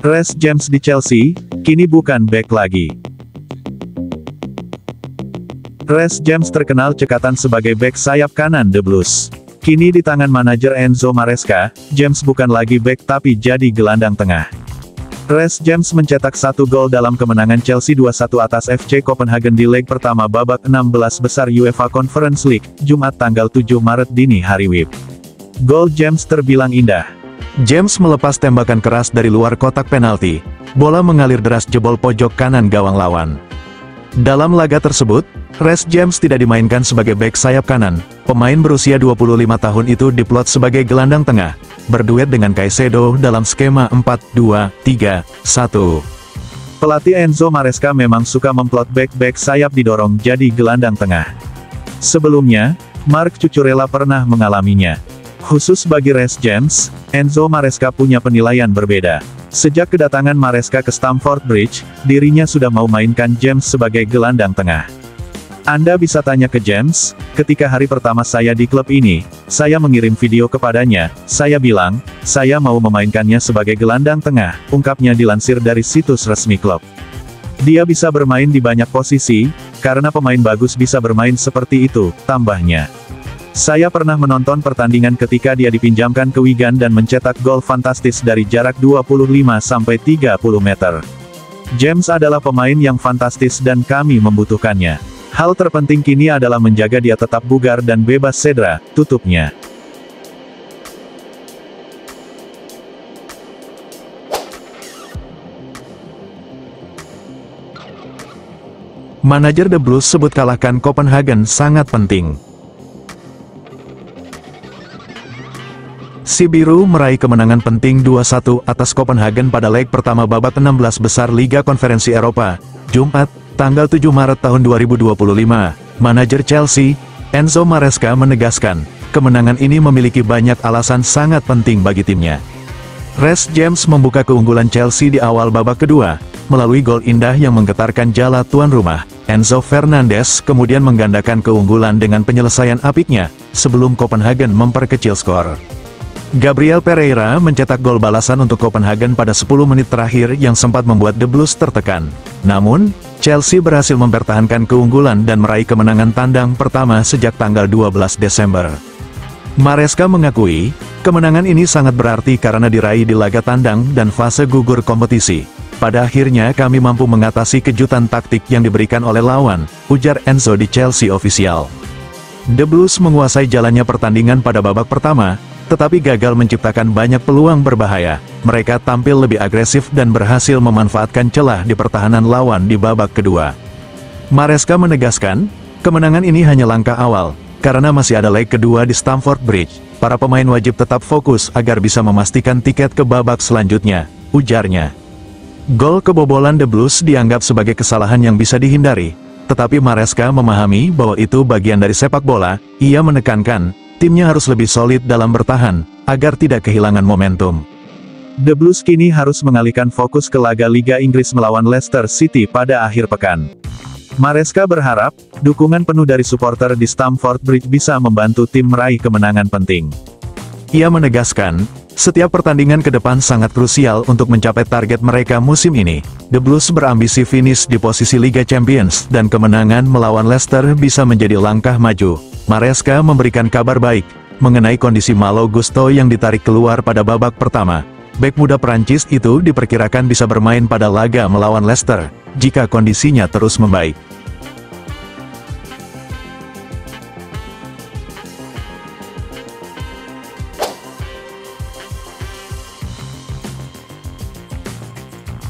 Reece James di Chelsea, kini bukan bek lagi. Reece James terkenal cekatan sebagai bek sayap kanan The Blues. Kini di tangan manajer Enzo Maresca, James bukan lagi bek tapi jadi gelandang tengah. Reece James mencetak 1 gol dalam kemenangan Chelsea 2-1 atas FC Copenhagen di leg pertama babak 16 besar UEFA Conference League, Jumat tanggal 7 Maret dini hari WIB. Gol James terbilang indah. James melepas tembakan keras dari luar kotak penalti. Bola mengalir deras jebol pojok kanan gawang lawan. Dalam laga tersebut, Reece James tidak dimainkan sebagai bek sayap kanan. Pemain berusia 25 tahun itu diplot sebagai gelandang tengah, berduet dengan Caicedo dalam skema 4-2-3-1. Pelatih Enzo Maresca memang suka memplot bek-bek sayap didorong jadi gelandang tengah. Sebelumnya, Marc Cucurella pernah mengalaminya. Khusus bagi Reece James, Enzo Maresca punya penilaian berbeda. Sejak kedatangan Maresca ke Stamford Bridge, dirinya sudah mau mainkan James sebagai gelandang tengah. Anda bisa tanya ke James, ketika hari pertama saya di klub ini, saya mengirim video kepadanya, saya bilang, saya mau memainkannya sebagai gelandang tengah, ungkapnya dilansir dari situs resmi klub. Dia bisa bermain di banyak posisi, karena pemain bagus bisa bermain seperti itu, tambahnya. Saya pernah menonton pertandingan ketika dia dipinjamkan ke Wigan dan mencetak gol fantastis dari jarak 25-30 meter. James adalah pemain yang fantastis dan kami membutuhkannya. Hal terpenting kini adalah menjaga dia tetap bugar dan bebas cedera, tutupnya. Manajer The Blues sebut kalahkan Copenhagen sangat penting. Si Biru meraih kemenangan penting 2-1 atas Copenhagen pada leg pertama babak 16 besar Liga Konferensi Eropa, Jumat, tanggal 7 Maret tahun 2025. Manajer Chelsea, Enzo Maresca menegaskan, kemenangan ini memiliki banyak alasan sangat penting bagi timnya. Reece James membuka keunggulan Chelsea di awal babak kedua, melalui gol indah yang menggetarkan jala tuan rumah. Enzo Fernandez kemudian menggandakan keunggulan dengan penyelesaian apiknya, sebelum Copenhagen memperkecil skor. Gabriel Pereira mencetak gol balasan untuk Copenhagen pada 10 menit terakhir yang sempat membuat The Blues tertekan. Namun, Chelsea berhasil mempertahankan keunggulan dan meraih kemenangan tandang pertama sejak tanggal 12 Desember. Maresca mengakui, kemenangan ini sangat berarti karena diraih di laga tandang dan fase gugur kompetisi. Pada akhirnya kami mampu mengatasi kejutan taktik yang diberikan oleh lawan, ujar Enzo di Chelsea Official. The Blues menguasai jalannya pertandingan pada babak pertama, tetapi gagal menciptakan banyak peluang berbahaya. Mereka tampil lebih agresif dan berhasil memanfaatkan celah di pertahanan lawan di babak kedua. Maresca menegaskan, kemenangan ini hanya langkah awal, karena masih ada leg kedua di Stamford Bridge. Para pemain wajib tetap fokus agar bisa memastikan tiket ke babak selanjutnya, ujarnya. Gol kebobolan The Blues dianggap sebagai kesalahan yang bisa dihindari, tetapi Maresca memahami bahwa itu bagian dari sepak bola. Ia menekankan, timnya harus lebih solid dalam bertahan, agar tidak kehilangan momentum. The Blues kini harus mengalihkan fokus ke laga Liga Inggris melawan Leicester City pada akhir pekan. Maresca berharap, dukungan penuh dari supporter di Stamford Bridge bisa membantu tim meraih kemenangan penting. Ia menegaskan, setiap pertandingan ke depan sangat krusial untuk mencapai target mereka musim ini. The Blues berambisi finish di posisi Liga Champions, dan kemenangan melawan Leicester bisa menjadi langkah maju. Maresca memberikan kabar baik, mengenai kondisi Malo Gusto yang ditarik keluar pada babak pertama. Bek muda Prancis itu diperkirakan bisa bermain pada laga melawan Leicester, jika kondisinya terus membaik.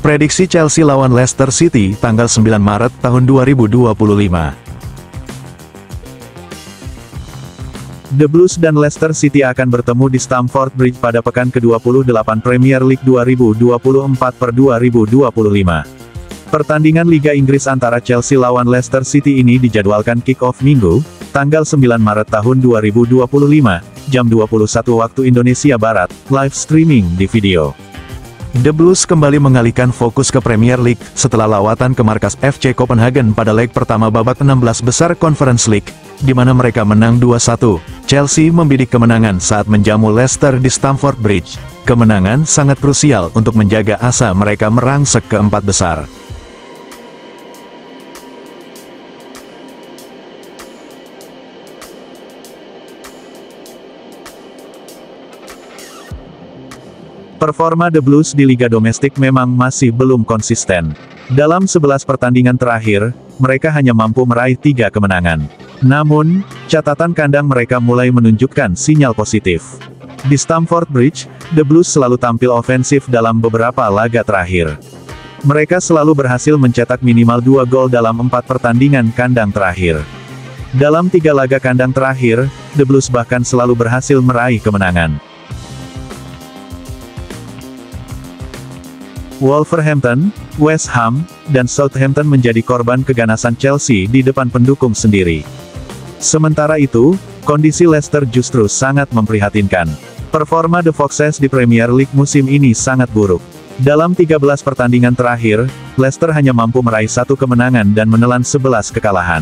Prediksi Chelsea lawan Leicester City, tanggal 9 Maret tahun 2025. The Blues dan Leicester City akan bertemu di Stamford Bridge pada pekan ke-28 Premier League 2024/2025. Pertandingan Liga Inggris antara Chelsea lawan Leicester City ini dijadwalkan kick-off Minggu, tanggal 9 Maret tahun 2025, jam 21 waktu Indonesia Barat, live streaming di video. The Blues kembali mengalihkan fokus ke Premier League, setelah lawatan ke markas FC Copenhagen pada leg pertama babak 16 besar Conference League, di mana mereka menang 2-1. Chelsea membidik kemenangan saat menjamu Leicester di Stamford Bridge. Kemenangan sangat krusial untuk menjaga asa mereka merangsek ke 4 besar. Performa The Blues di Liga Domestik memang masih belum konsisten. Dalam 11 pertandingan terakhir, mereka hanya mampu meraih 3 kemenangan. Namun, catatan kandang mereka mulai menunjukkan sinyal positif. Di Stamford Bridge, The Blues selalu tampil ofensif dalam beberapa laga terakhir. Mereka selalu berhasil mencetak minimal 2 gol dalam 4 pertandingan kandang terakhir. Dalam 3 laga kandang terakhir, The Blues bahkan selalu berhasil meraih kemenangan. Wolverhampton, West Ham, dan Southampton menjadi korban keganasan Chelsea di depan pendukung sendiri. Sementara itu, kondisi Leicester justru sangat memprihatinkan. Performa The Foxes di Premier League musim ini sangat buruk. Dalam 13 pertandingan terakhir, Leicester hanya mampu meraih 1 kemenangan dan menelan 11 kekalahan.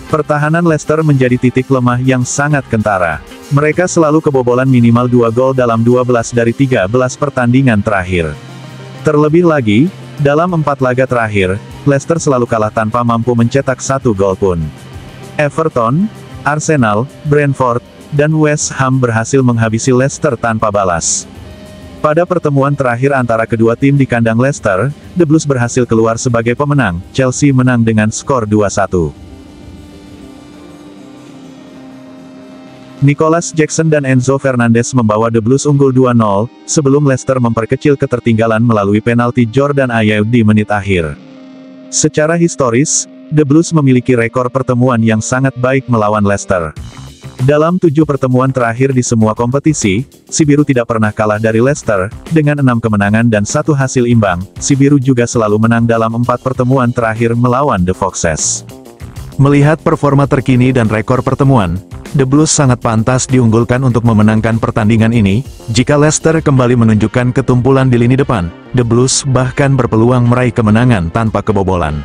Pertahanan Leicester menjadi titik lemah yang sangat kentara. Mereka selalu kebobolan minimal 2 gol dalam 12 dari 13 pertandingan terakhir. Terlebih lagi, dalam 4 laga terakhir, Leicester selalu kalah tanpa mampu mencetak 1 gol pun. Everton, Arsenal, Brentford, dan West Ham berhasil menghabisi Leicester tanpa balas. Pada pertemuan terakhir antara kedua tim di kandang Leicester, The Blues berhasil keluar sebagai pemenang. Chelsea menang dengan skor 2-1. Nicholas Jackson dan Enzo Fernandez membawa The Blues unggul 2-0, sebelum Leicester memperkecil ketertinggalan melalui penalti Jordan Ayew di menit akhir. Secara historis, The Blues memiliki rekor pertemuan yang sangat baik melawan Leicester. Dalam 7 pertemuan terakhir di semua kompetisi, si Biru tidak pernah kalah dari Leicester, dengan 6 kemenangan dan 1 hasil imbang. Si Biru juga selalu menang dalam 4 pertemuan terakhir melawan The Foxes. Melihat performa terkini dan rekor pertemuan, The Blues sangat pantas diunggulkan untuk memenangkan pertandingan ini. Jika Leicester kembali menunjukkan ketumpulan di lini depan, The Blues bahkan berpeluang meraih kemenangan tanpa kebobolan.